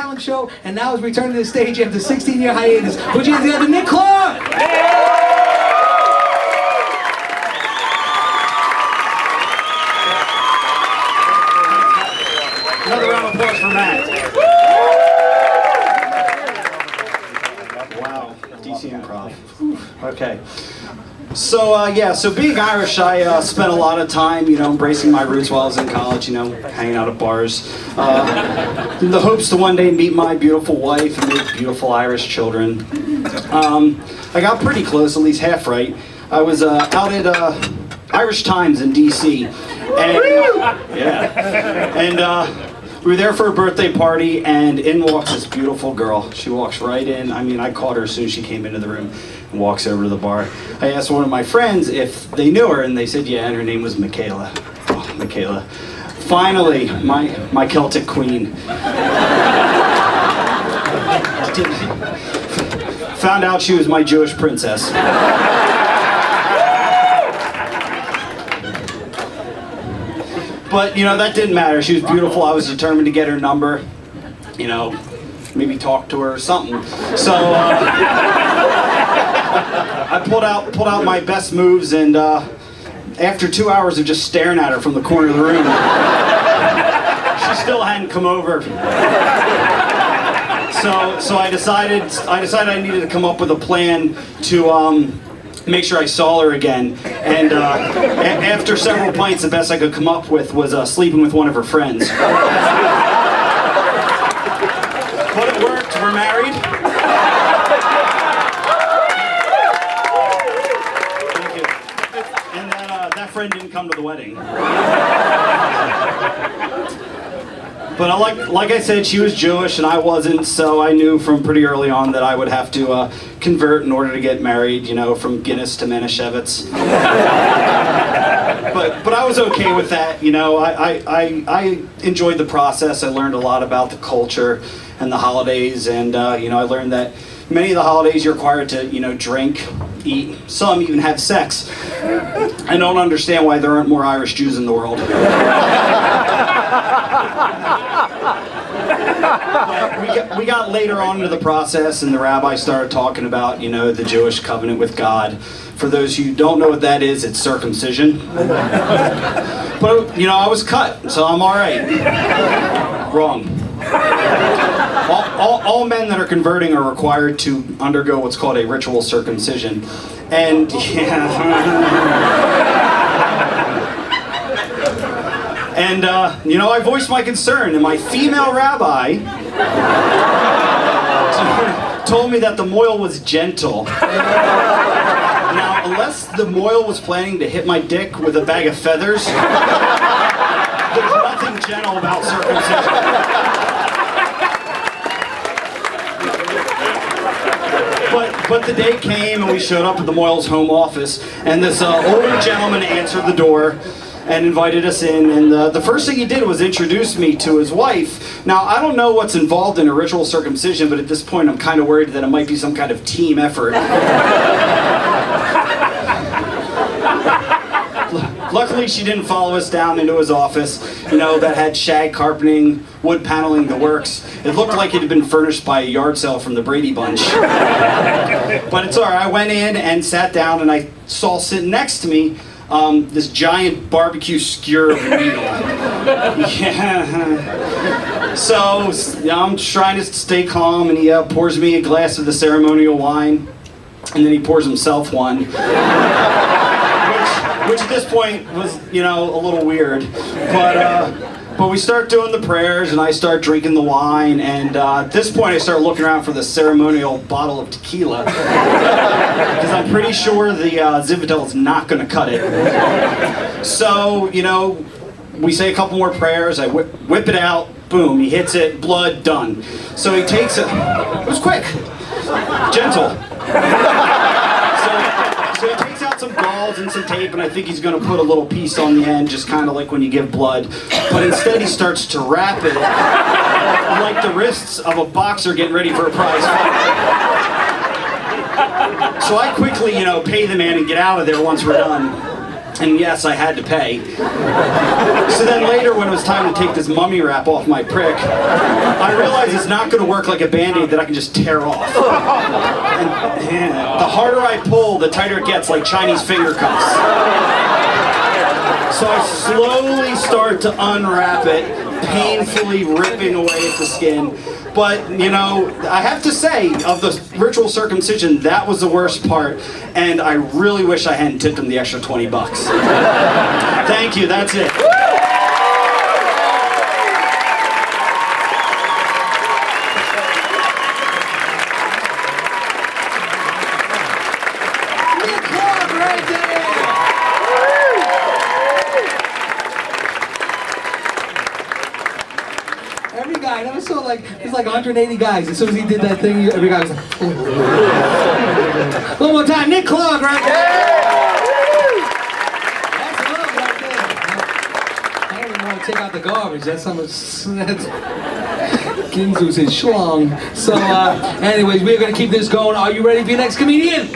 talent show, and now is returning to the stage after 16-year hiatus. Put your hands together, Nick Clark! Another round of applause for Matt. Wow, DC Improv. Okay. So being Irish, I spent a lot of time, embracing my roots while I was in college, hanging out at bars. In the hopes to one day meet my beautiful wife and make beautiful Irish children. I got pretty close, at least half right. I was out at Irish Times in DC. And we were there for a birthday party, and in walks this beautiful girl. She walks right in. I mean, I caught her as soon as she came into the room and walks over to the bar. I asked one of my friends if they knew her, and they said, yeah, and her name was Michaela. Oh, Michaela. Finally, my Celtic queen. Found out she was my Jewish princess. But, that didn't matter. She was beautiful. I was determined to get her number. Maybe talk to her or something. So I pulled out my best moves, and after 2 hours of just staring at her from the corner of the room, she still hadn't come over. So I decided I needed to come up with a plan to make sure I saw her again. And after several pints, the best I could come up with was sleeping with one of her friends. But it worked. We're married. Thank you. And that friend didn't come to the wedding. But like I said, she was Jewish and I wasn't, so I knew from pretty early on that I would have to convert in order to get married, from Guinness to Manischewitz. But I was okay with that, I enjoyed the process. I learned a lot about the culture and the holidays, and I learned that many of the holidays you're required to, drink, eat, some even have sex. I don't understand why there aren't more Irish Jews in the world. We got later on into the process, and the rabbi started talking about, the Jewish covenant with God. For those who don't know what that is, it's circumcision. But, I was cut, so I'm all right. Wrong. All men that are converting are required to undergo what's called a ritual circumcision. And, And, I voiced my concern, and my female rabbi told me that the moil was gentle. Now, unless the moil was planning to hit my dick with a bag of feathers, there's nothing gentle about circumcision. But the day came, and we showed up at the moil's home office, and this older gentleman answered the door and invited us in, and the first thing he did was introduce me to his wife. Now, I don't know what's involved in a ritual circumcision, but at this point I'm kind of worried that it might be some kind of team effort. Luckily, she didn't follow us down into his office, that had shag carpeting, wood paneling, the works. It looked like it had been furnished by a yard sale from the Brady Bunch. But it's all right. I went in and sat down, and I saw sitting next to me this giant barbecue skewer of a needle. Yeah. So I'm trying to stay calm, and he pours me a glass of the ceremonial wine, and then he pours himself one, which at this point was, a little weird. But we start doing the prayers, and I start drinking the wine, and at this point I start looking around for the ceremonial bottle of tequila, because I'm pretty sure the Zinfandel is not going to cut it. So, we say a couple more prayers, I whip it out, boom, he hits it, blood, done. So he takes it was quick, gentle. So he takes out some balls and some tape, and I think he's going to put a little piece on the end, just kind of like when you give blood. But instead he starts to wrap it like the wrists of a boxer getting ready for a prize fight. So I quickly, pay the man and get out of there once we're done. And yes, I had to pay. So then later, when it was time to take this mummy wrap off my prick, I realized it's not going to work like a Band-Aid that I can just tear off. And the harder I pull, the tighter it gets, like Chinese finger cuffs. So I slowly start to unwrap it, painfully ripping away at the skin. But, you know, I have to say, of the ritual circumcision, that was the worst part, and I really wish I hadn't tipped him the extra 20 bucks. Thank you, that's it. Nick Clark right there. Every guy, that was so like, it's like 180 guys. As soon as he did that thing, every guy was like, oh. One more time, Nick Clark right there. That's love right there. I don't even want to take out the garbage. That's how much, that's Ginzu's his schlong. So, anyways, we're going to keep this going. Are you ready for your next comedian?